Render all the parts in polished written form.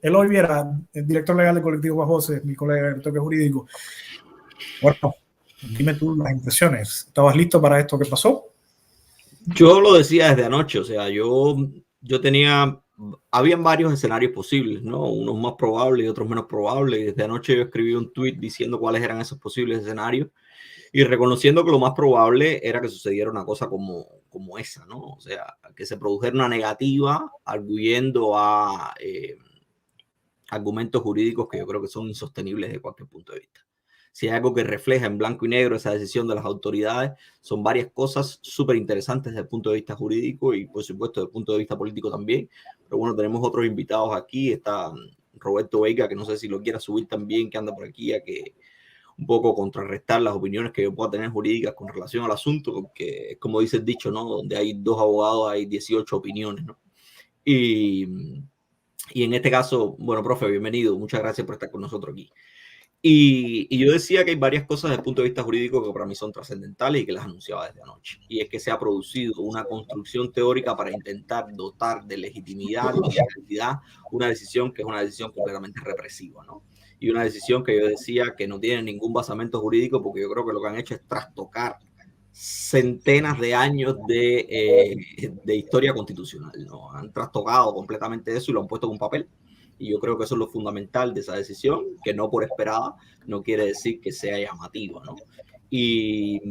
Eloy Viera, el director legal del colectivo Bajose, mi colega del toque jurídico. Bueno, dime tú las impresiones. ¿Estabas listo para esto que pasó? Yo lo decía desde anoche, o sea, yo habían varios escenarios posibles, ¿no? Unos más probables y otros menos probables. Y desde anoche yo escribí un tweet diciendo cuáles eran esos posibles escenarios y reconociendo que lo más probable era que sucediera una cosa como esa, ¿no? O sea, que se produjera una negativa arguyendo a argumentos jurídicos que yo creo que son insostenibles desde cualquier punto de vista. Si hay algo que refleja en blanco y negro esa decisión de las autoridades, son varias cosas súper interesantes desde el punto de vista jurídico y, por supuesto, desde el punto de vista político también. Pero bueno, tenemos otros invitados aquí. Está Roberto Veiga, que no sé si lo quiera subir también, que anda por aquí, a que un poco contrarrestar las opiniones que yo pueda tener jurídicas con relación al asunto, porque, como dice el dicho, ¿no? Donde hay dos abogados hay 18 opiniones, ¿no? Y en este caso, bueno, profe, bienvenido. Muchas gracias por estar con nosotros aquí. Y yo decía que hay varias cosas desde el punto de vista jurídico que para mí son trascendentales y que las anunciaba desde anoche. Y es que se ha producido una construcción teórica para intentar dotar de legitimidad, de legalidad, una decisión que es una decisión completamente represiva, ¿no? Y una decisión que yo decía que no tiene ningún basamento jurídico, porque yo creo que lo que han hecho es trastocar centenas de años de historia constitucional, ¿no? Han trastocado completamente eso y lo han puesto en un papel. Y yo creo que eso es lo fundamental de esa decisión, que no por esperada no quiere decir que sea llamativa, ¿no? Y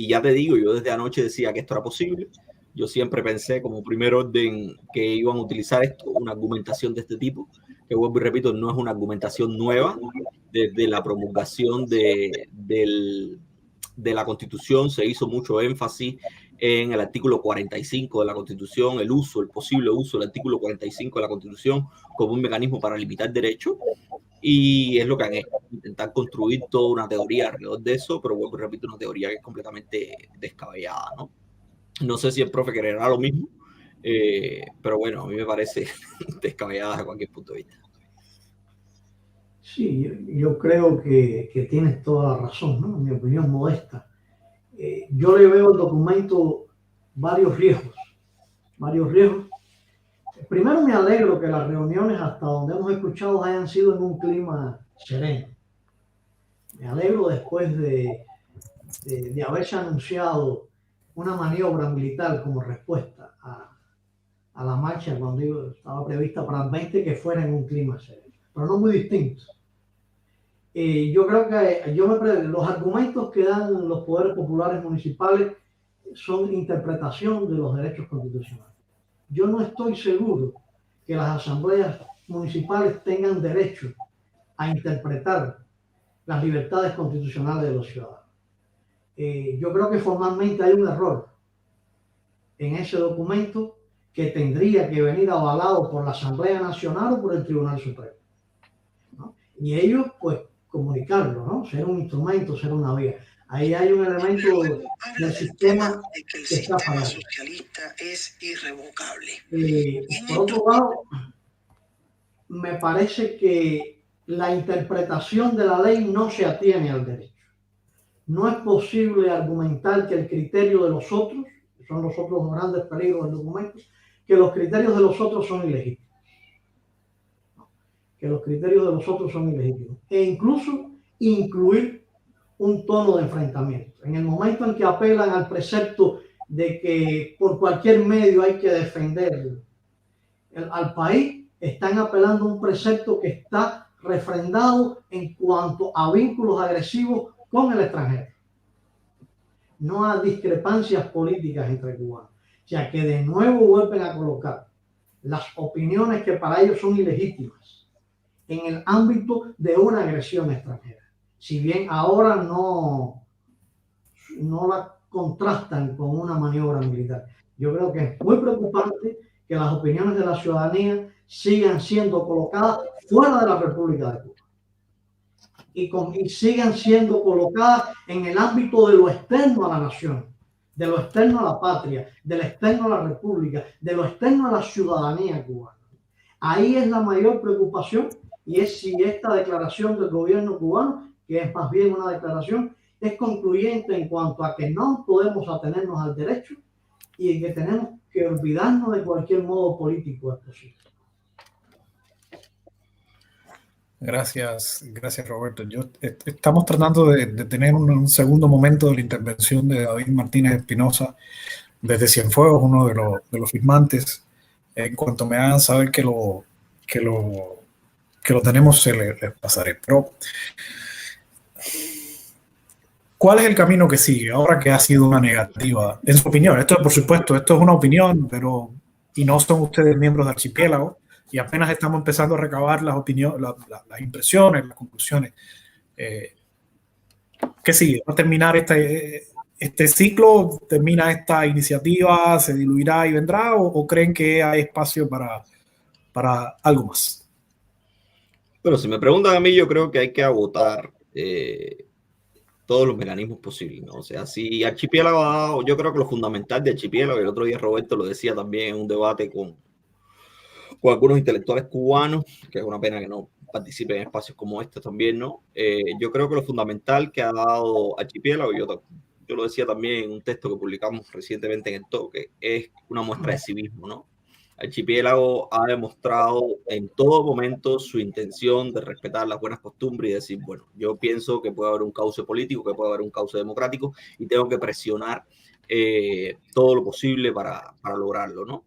ya te digo, yo desde anoche decía que esto era posible. Yo siempre pensé como primer orden que iban a utilizar esto, una argumentación de este tipo, que vuelvo y repito, no es una argumentación nueva. Desde la promulgación de la Constitución se hizo mucho énfasis en el artículo 45 de la Constitución, el posible uso del artículo 45 de la Constitución como un mecanismo para limitar derechos, y es lo que han hecho, intentar construir toda una teoría alrededor de eso, pero vuelvo y repito, una teoría que es completamente descabellada, ¿no? No sé si el profe creerá lo mismo, pero bueno, a mí me parece descabellada desde cualquier punto de vista. Sí, yo creo que tienes toda la razón, ¿no? En mi opinión modesta. Yo le veo al documento varios riesgos. Primero, me alegro que las reuniones hasta donde hemos escuchado hayan sido en un clima sereno. Me alegro después de haberse anunciado una maniobra militar como respuesta a la marcha cuando estaba prevista para el 20, que fuera en un clima sereno, pero no muy distinto. Yo creo que los argumentos que dan los poderes populares municipales son interpretación de los derechos constitucionales. Yo no estoy seguro que las asambleas municipales tengan derecho a interpretar las libertades constitucionales de los ciudadanos. Yo creo que formalmente hay un error en ese documento que tendría que venir avalado por la Asamblea Nacional o por el Tribunal Supremo, ¿no? Y ellos, pues, comunicarlo, ¿no? Ser un instrumento, ser una vía. Ahí hay un elemento del sistema de que el que está sistema fallando. socialista es irrevocable. Por otro lado, me parece que la interpretación de la ley no se atiene al derecho. No es posible argumentar que el criterio de los otros, que son los otros grandes peligros del documento, que los criterios de los otros son ilegítimos. Que los criterios de los otros son ilegítimos. E incluso incluir un tono de enfrentamiento. En el momento en que apelan al precepto de que por cualquier medio hay que defender al país, están apelando a un precepto que está refrendado en cuanto a vínculos agresivos con el extranjero. No hay discrepancias políticas entre cubanos. O sea, que de nuevo vuelven a colocar las opiniones que para ellos son ilegítimas en el ámbito de una agresión extranjera. Si bien ahora no la contrastan con una maniobra militar. Yo creo que es muy preocupante que las opiniones de la ciudadanía sigan siendo colocadas fuera de la República de Cuba y sigan siendo colocadas en el ámbito de lo externo a la nación, de lo externo a la patria, de lo externo a la República, de lo externo a la ciudadanía cubana. Ahí es la mayor preocupación, y es si esta declaración del gobierno cubano, que es más bien una declaración, es concluyente en cuanto a que no podemos atenernos al derecho y que tenemos que olvidarnos de cualquier modo político es posible. Gracias Roberto. Estamos tratando de tener un segundo momento de la intervención de David Martínez Espinosa desde Cienfuegos, uno de los firmantes. En cuanto me hagan saber que lo tenemos, les pasaré. Pero, ¿cuál es el camino que sigue ahora que ha sido una negativa? En su opinión, esto por supuesto, esto es una opinión, pero y no son ustedes miembros de Archipiélago, y apenas estamos empezando a recabar las opiniones, las impresiones, las conclusiones. ¿Qué sigue? ¿Va a terminar este ciclo? ¿Termina esta iniciativa? ¿Se diluirá y vendrá? ¿O creen que hay espacio para algo más? Pero si me preguntan a mí, yo creo que hay que agotar todos los mecanismos posibles, ¿no? O sea, si Archipiélago ha dado, yo creo que lo fundamental de Archipiélago, y el otro día Roberto lo decía también en un debate con algunos intelectuales cubanos, que es una pena que no participen en espacios como este también, ¿no? Yo creo que lo fundamental que ha dado Archipiélago, yo lo decía también en un texto que publicamos recientemente en El Toque, es una muestra de civismo, ¿no? Archipiélago ha demostrado en todo momento su intención de respetar las buenas costumbres y decir, bueno, yo pienso que puede haber un cauce político, que puede haber un cauce democrático y tengo que presionar todo lo posible para lograrlo, ¿no?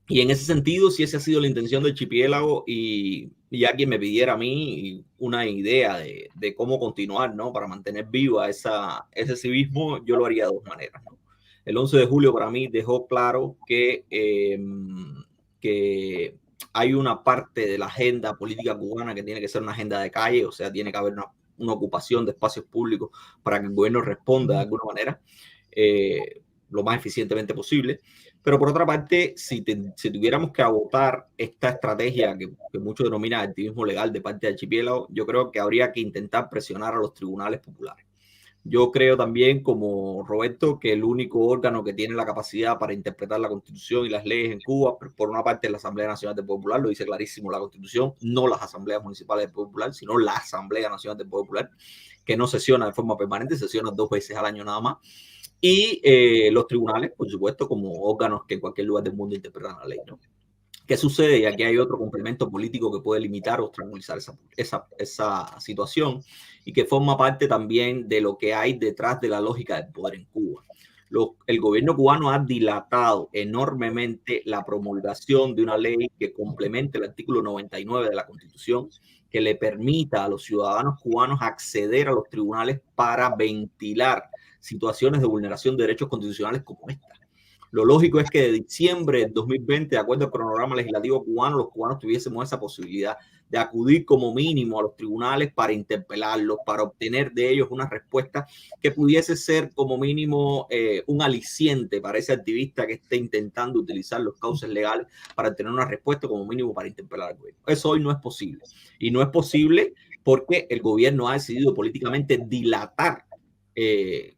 Y en ese sentido, si esa ha sido la intención del Archipiélago y alguien me pidiera a mí una idea de cómo continuar, ¿no? Para mantener viva ese civismo, yo lo haría de dos maneras, ¿no? El 11 de julio para mí dejó claro que hay una parte de la agenda política cubana que tiene que ser una agenda de calle, o sea, tiene que haber una ocupación de espacios públicos para que el gobierno responda de alguna manera lo más eficientemente posible. Pero por otra parte, si tuviéramos que agotar esta estrategia que muchos denominan activismo legal de parte del Archipiélago, yo creo que habría que intentar presionar a los tribunales populares. Yo creo también, como Roberto, que el único órgano que tiene la capacidad para interpretar la Constitución y las leyes en Cuba, por una parte, es la Asamblea Nacional del Pueblo Popular, lo dice clarísimo la Constitución, no las asambleas municipales del Pueblo Popular, sino la Asamblea Nacional del Pueblo Popular, que no sesiona de forma permanente, sesiona 2 veces al año nada más. Y los tribunales, por supuesto, como órganos que en cualquier lugar del mundo interpretan la ley, ¿no? ¿Qué sucede? Y aquí hay otro complemento político que puede limitar o obstaculizar esa situación y que forma parte también de lo que hay detrás de la lógica del poder en Cuba. El gobierno cubano ha dilatado enormemente la promulgación de una ley que complemente el artículo 99 de la Constitución, que le permita a los ciudadanos cubanos acceder a los tribunales para ventilar situaciones de vulneración de derechos constitucionales como esta. Lo lógico es que de diciembre del 2020, de acuerdo al cronograma legislativo cubano, los cubanos tuviésemos esa posibilidad de acudir como mínimo a los tribunales para interpelarlos, para obtener de ellos una respuesta que pudiese ser como mínimo un aliciente para ese activista que esté intentando utilizar los cauces legales para tener una respuesta como mínimo para interpelar al gobierno. Eso hoy no es posible. Y no es posible porque el gobierno ha decidido políticamente dilatar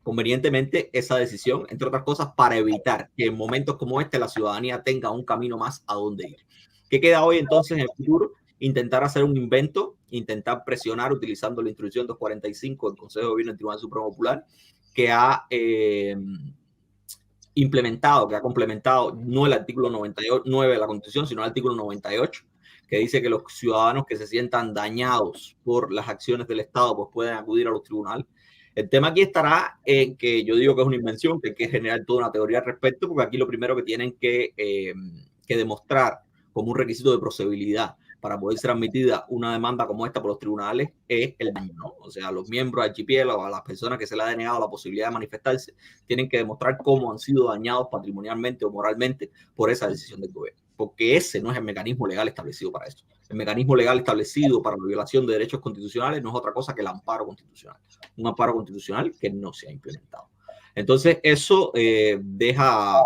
convenientemente esa decisión, entre otras cosas, para evitar que en momentos como este la ciudadanía tenga un camino más a dónde ir. ¿Qué queda hoy entonces en el futuro? Intentar hacer un invento, intentar presionar utilizando la instrucción 245 del Consejo de Gobierno del Tribunal Supremo Popular, que ha implementado, que ha complementado no el artículo 99 de la Constitución, sino el artículo 98, que dice que los ciudadanos que se sientan dañados por las acciones del Estado pues pueden acudir a los tribunales. El tema aquí estará en que yo digo que es una invención, que hay que generar toda una teoría al respecto, porque aquí lo primero que tienen que demostrar como un requisito de procedibilidad para poder ser admitida una demanda como esta por los tribunales es el daño, ¿no? O sea, los miembros del Archipiélago, a las personas que se les ha denegado la posibilidad de manifestarse, tienen que demostrar cómo han sido dañados patrimonialmente o moralmente por esa decisión del gobierno, porque ese no es el mecanismo legal establecido para eso. El mecanismo legal establecido para la violación de derechos constitucionales no es otra cosa que el amparo constitucional, un amparo constitucional que no se ha implementado. Entonces, eso deja a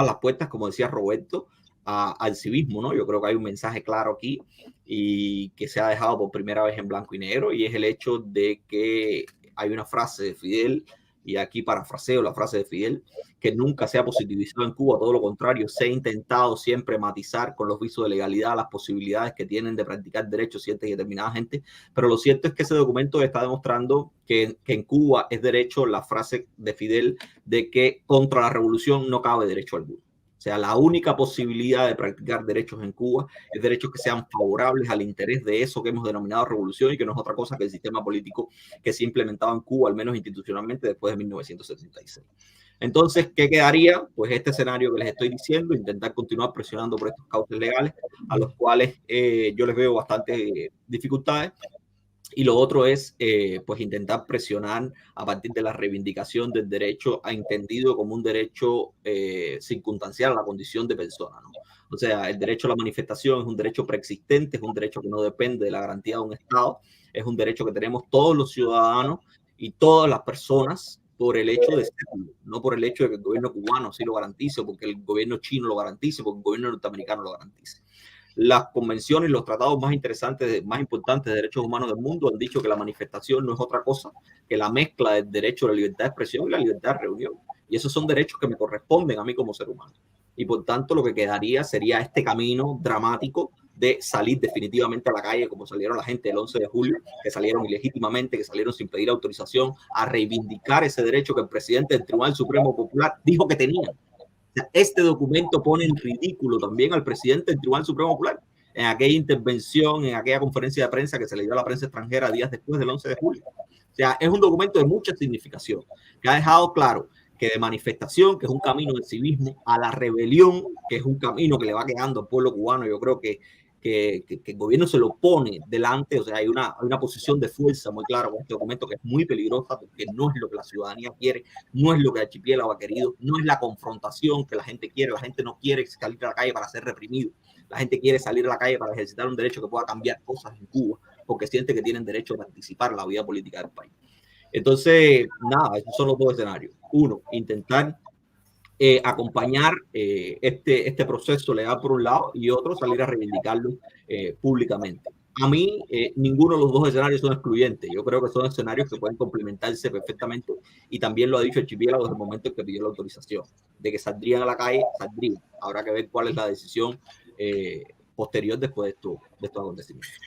las puertas, como decía Roberto, al civismo, ¿no? Yo creo que hay un mensaje claro aquí y que se ha dejado por primera vez en blanco y negro, y es el hecho de que hay una frase de Fidel, y aquí parafraseo la frase de Fidel, que nunca se ha positivizado en Cuba, todo lo contrario, se ha intentado siempre matizar con los visos de legalidad las posibilidades que tienen de practicar derechos cierta y determinada gente, pero lo cierto es que ese documento está demostrando que en Cuba es derecho la frase de Fidel de que contra la revolución no cabe derecho alguno. O sea, la única posibilidad de practicar derechos en Cuba es derechos que sean favorables al interés de eso que hemos denominado revolución y que no es otra cosa que el sistema político que se ha implementado en Cuba, al menos institucionalmente, después de 1976. Entonces, ¿qué quedaría? Pues este escenario que les estoy diciendo, intentar continuar presionando por estos cauces legales, a los cuales yo les veo bastantes dificultades. Y lo otro es, pues, intentar presionar a partir de la reivindicación del derecho entendido como un derecho circunstancial a la condición de persona, ¿no? O sea, el derecho a la manifestación es un derecho preexistente, es un derecho que no depende de la garantía de un Estado, es un derecho que tenemos todos los ciudadanos y todas las personas por el hecho de serlo, no por el hecho de que el gobierno cubano sí lo garantice, o porque el gobierno chino lo garantice, o porque el gobierno norteamericano lo garantice. Las convenciones y los tratados más interesantes, más importantes de derechos humanos del mundo han dicho que la manifestación no es otra cosa que la mezcla del derecho a la libertad de expresión y la libertad de reunión. Y esos son derechos que me corresponden a mí como ser humano. Y por tanto lo que quedaría sería este camino dramático de salir definitivamente a la calle, como salieron la gente el 11 de julio, que salieron ilegítimamente, que salieron sin pedir autorización, a reivindicar ese derecho que el presidente del Tribunal Supremo Popular dijo que tenían. Este documento pone en ridículo también al presidente del Tribunal Supremo Popular en aquella intervención, en aquella conferencia de prensa que se le dio a la prensa extranjera días después del 11 de julio. O sea, es un documento de mucha significación que ha dejado claro que de manifestación, que es un camino del civismo, a la rebelión, que es un camino que le va quedando al pueblo cubano. Yo creo que el gobierno se lo pone delante, o sea, hay una posición de fuerza muy clara con este documento que es muy peligrosa porque no es lo que la ciudadanía quiere, no es lo que Archipiélago ha querido, no es la confrontación que la gente quiere. La gente no quiere salir a la calle para ser reprimido, la gente quiere salir a la calle para ejercitar un derecho que pueda cambiar cosas en Cuba, porque siente que tienen derecho a participar en la vida política del país. Entonces, nada, esos son los dos escenarios. Uno, intentar acompañar este proceso legal por un lado, y otro, salir a reivindicarlo públicamente. A mí, ninguno de los dos escenarios son excluyentes. Yo creo que son escenarios que pueden complementarse perfectamente, y también lo ha dicho Archipiélago desde el momento en que pidió la autorización. De que saldrían a la calle, saldrían. Habrá que ver cuál es la decisión posterior después de estos acontecimientos.